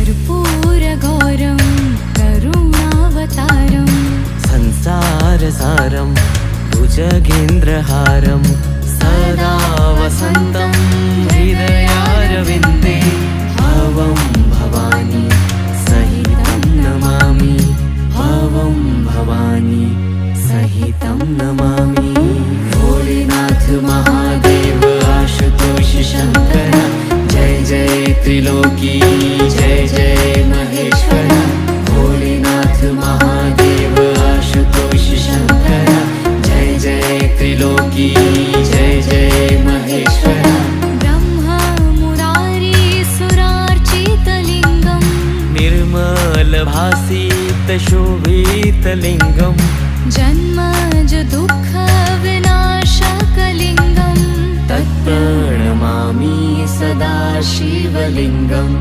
कर्पूरगौरं करुणावतारं संसारसारं भुजगेन्द्रहारं सदा वसन्तं हृदयारविन्दे भवं भवानी सहितं नमामि भवं भवानी सहितं नमामि। भोलेनाथ महादेव आशुतोष शंकर जय जय त्रिलोकी जय जय महेश्वर। भोलेनाथ महादेव आशुतोष शंकर जय जय त्रिलोकी जय जय महेश्वर। ब्रह्मा मुरारी सुरार्चितलिङ्गं निर्मलभासितशोभितलिङ्गं जन्मज दुःखविनाशकलिङ्गं तत्प्रणमामि सदा शिवलिङ्गम्।